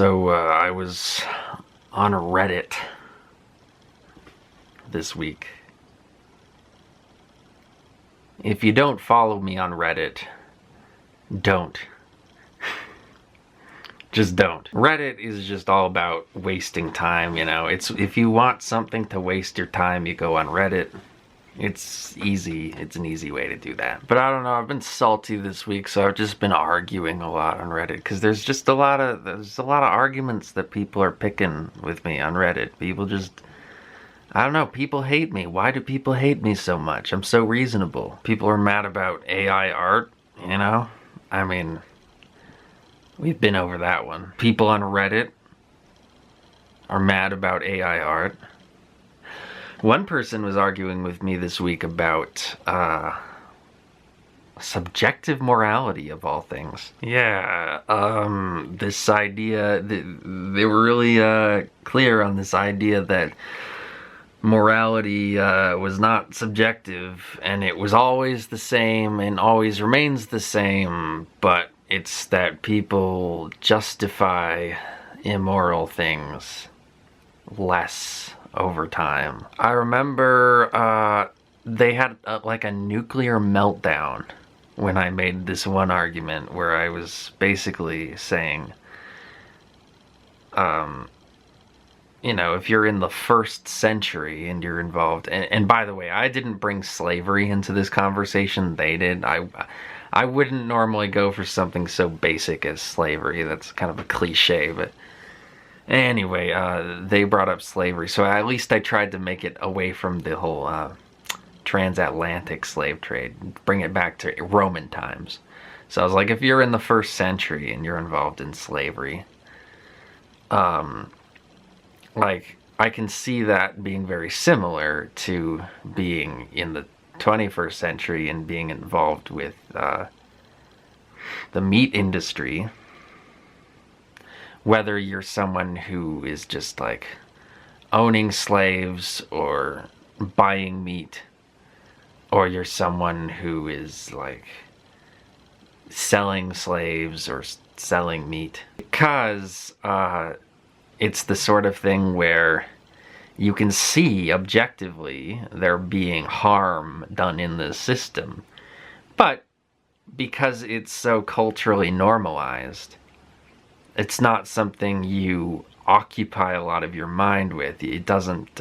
I was on Reddit this week. If you don't follow me on Reddit, don't. Just don't. Reddit is just all about wasting time, you know. If you want something to waste your time, you go on Reddit. It's easy. It's an easy way to do that. But I don't know, I've been salty this week, so I've just been arguing a lot on Reddit because there's a lot of arguments that people are picking with me on Reddit. People just, I don't know, people hate me. Why do people hate me so much? I'm so reasonable. People are mad about AI art, you know? I mean, we've been over that one. People on Reddit are mad about AI art. One person was arguing with me this week about subjective morality, of all things. Yeah, this idea, they were really clear on this idea that morality was not subjective, and it was always the same and always remains the same, but it's that people justify immoral things less over time. I remember they had like a nuclear meltdown when I made this one argument where I was basically saying, you know, if you're in the 1st century and you're involved, and by the way, I didn't bring slavery into this conversation, they did. I wouldn't normally go for something so basic as slavery. That's kind of a cliche, but anyway, they brought up slavery, so at least I tried to make it away from the whole transatlantic slave trade, bring it back to Roman times. So I was like, if you're in the 1st century and you're involved in slavery, like, I can see that being very similar to being in the 21st century and being involved with the meat industry. Whether you're someone who is just like owning slaves or buying meat, or you're someone who is like selling slaves or selling meat. Because it's the sort of thing where you can see objectively there being harm done in the system. But because it's so culturally normalized, it's not something you occupy a lot of your mind with. It doesn't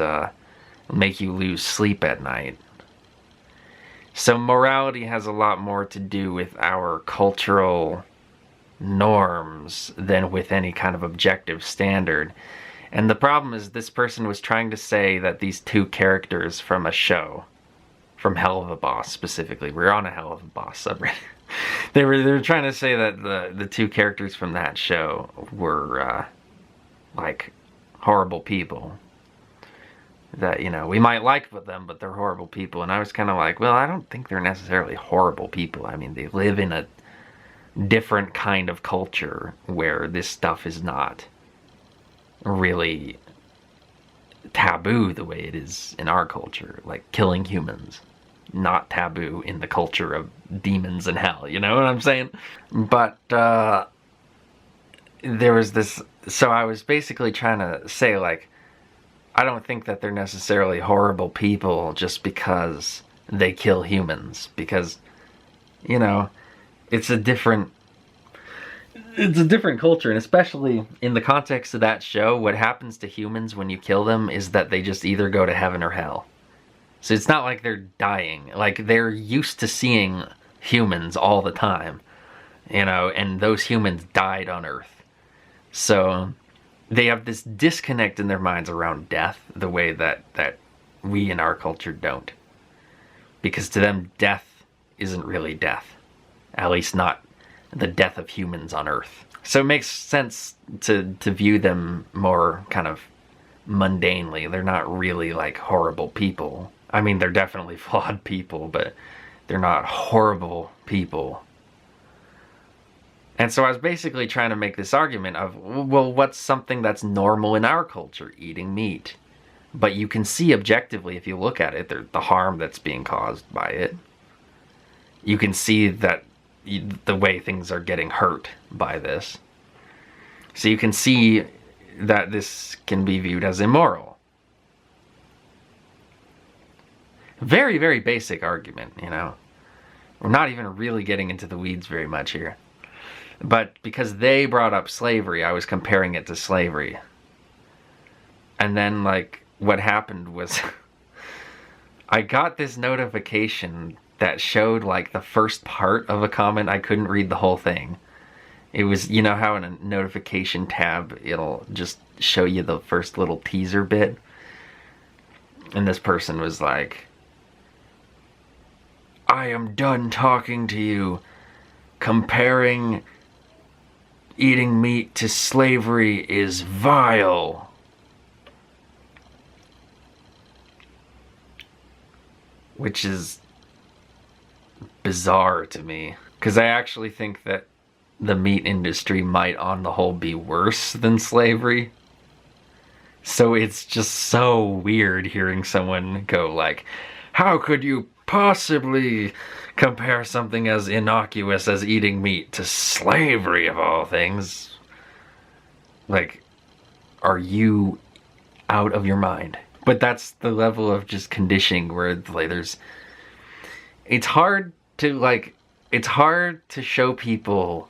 make you lose sleep at night. So morality has a lot more to do with our cultural norms than with any kind of objective standard. And the problem is, this person was trying to say that these 2 characters from a show, from Hell of a Boss specifically, we're on a Hell of a Boss subreddit. They were trying to say that the 2 characters from that show were like horrible people. That, you know, we might like them, but they're horrible people. And I was kind of like, well, I don't think they're necessarily horrible people. I mean, they live in a different kind of culture where this stuff is not really taboo the way it is in our culture. Like killing humans, not taboo in the culture of demons and hell, you know what I'm saying? But there was this, so I was basically trying to say, like, I don't think that they're necessarily horrible people just because they kill humans, because, you know, it's a different culture, and especially in the context of that show, what happens to humans when you kill them is that they just either go to heaven or hell. So it's not like they're dying. Like, they're used to seeing humans all the time, you know, and those humans died on Earth. So they have this disconnect in their minds around death, the way that we in our culture don't. Because to them, death isn't really death. At least not the death of humans on Earth. So it makes sense to view them more kind of mundanely. They're not really like horrible people. I mean, they're definitely flawed people, but they're not horrible people. And so I was basically trying to make this argument of, well, what's something that's normal in our culture? Eating meat. But you can see objectively, if you look at it, the harm that's being caused by it. You can see that the way things are getting hurt by this. So you can see that this can be viewed as immoral. Very, very basic argument, you know. We're not even really getting into the weeds very much here. But because they brought up slavery, I was comparing it to slavery. And then, like, what happened was I got this notification that showed, like, the first part of a comment. I couldn't read the whole thing. It was, you know how in a notification tab, it'll just show you the first little teaser bit? And this person was like, I am done talking to you. Comparing eating meat to slavery is vile. Which is bizarre to me, because I actually think that the meat industry might on the whole be worse than slavery. So it's just so weird hearing someone go like, how could you possibly compare something as innocuous as eating meat to slavery of all things? Like, are you out of your mind? But that's the level of just conditioning where, like, it's hard to show people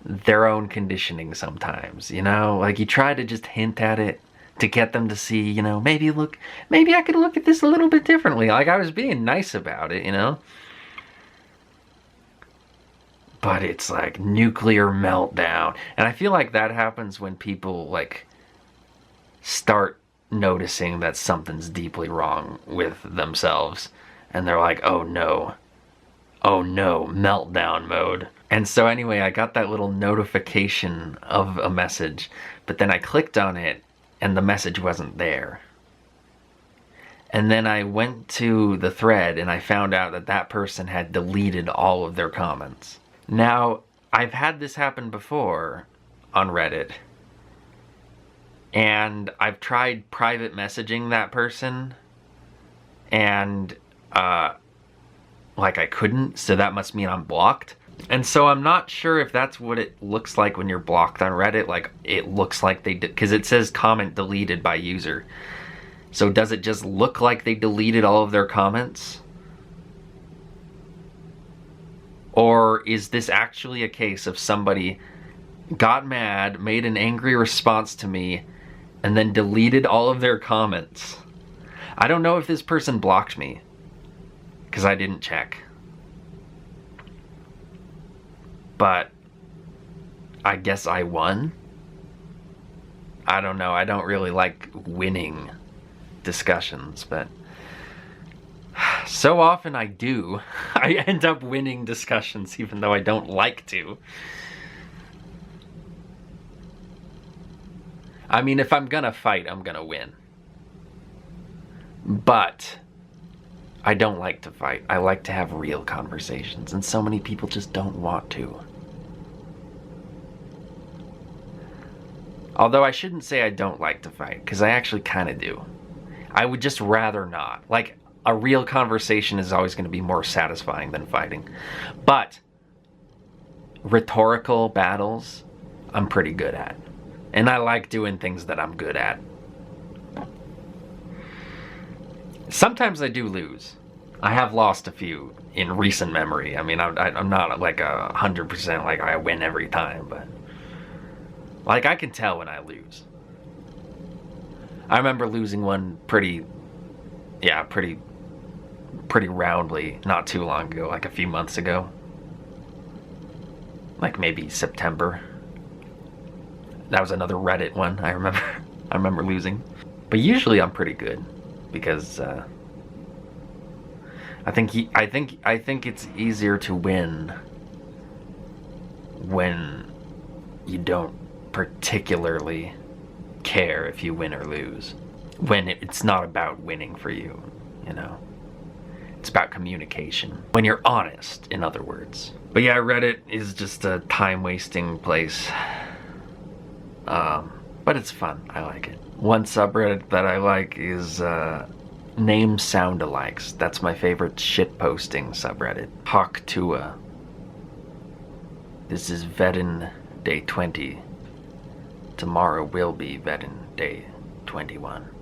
their own conditioning sometimes, you know? Like, you try to just hint at it to get them to see, you know, maybe I could look at this a little bit differently. Like, I was being nice about it, you know? But it's like nuclear meltdown. And I feel like that happens when people, like, start noticing that something's deeply wrong with themselves. And they're like, oh no, meltdown mode. And so anyway, I got that little notification of a message, but then I clicked on it and the message wasn't there. And then I went to the thread and I found out that that person had deleted all of their comments. Now, I've had this happen before on Reddit, and I've tried private messaging that person, and like, I couldn't, so that must mean I'm blocked. And so I'm not sure if that's what it looks like when you're blocked on Reddit. Like, it looks like they did, because it says comment deleted by user. So does it just look like they deleted all of their comments? Or is this actually a case of somebody got mad, made an angry response to me, and then deleted all of their comments? I don't know if this person blocked me, because I didn't check. But I guess I won? I don't know. I don't really like winning discussions, but so often I do. I end up winning discussions even though I don't like to. I mean, if I'm gonna fight, I'm gonna win. But I don't like to fight. I like to have real conversations, and so many people just don't want to. Although I shouldn't say I don't like to fight, because I actually kind of do. I would just rather not. Like, a real conversation is always going to be more satisfying than fighting. But rhetorical battles, I'm pretty good at. And I like doing things that I'm good at. Sometimes I do lose. I have lost a few in recent memory. I mean, I'm not like 100% like I win every time, but like, I can tell when I lose. I remember losing one pretty roundly not too long ago, like a few months ago. Like maybe September. That was another Reddit one, I remember. I remember losing. But usually I'm pretty good, because I think it's easier to win when you don't particularly care if you win or lose. When it's not about winning for you, you know. It's about communication. When you're honest, in other words. But yeah, Reddit is just a time-wasting place. But it's fun. I like it. One subreddit that I like is name sound-alikes. That's my favorite shitposting subreddit. Hawk2a. This is VEDN Day 20. tomorrow will be VEDN Day 21.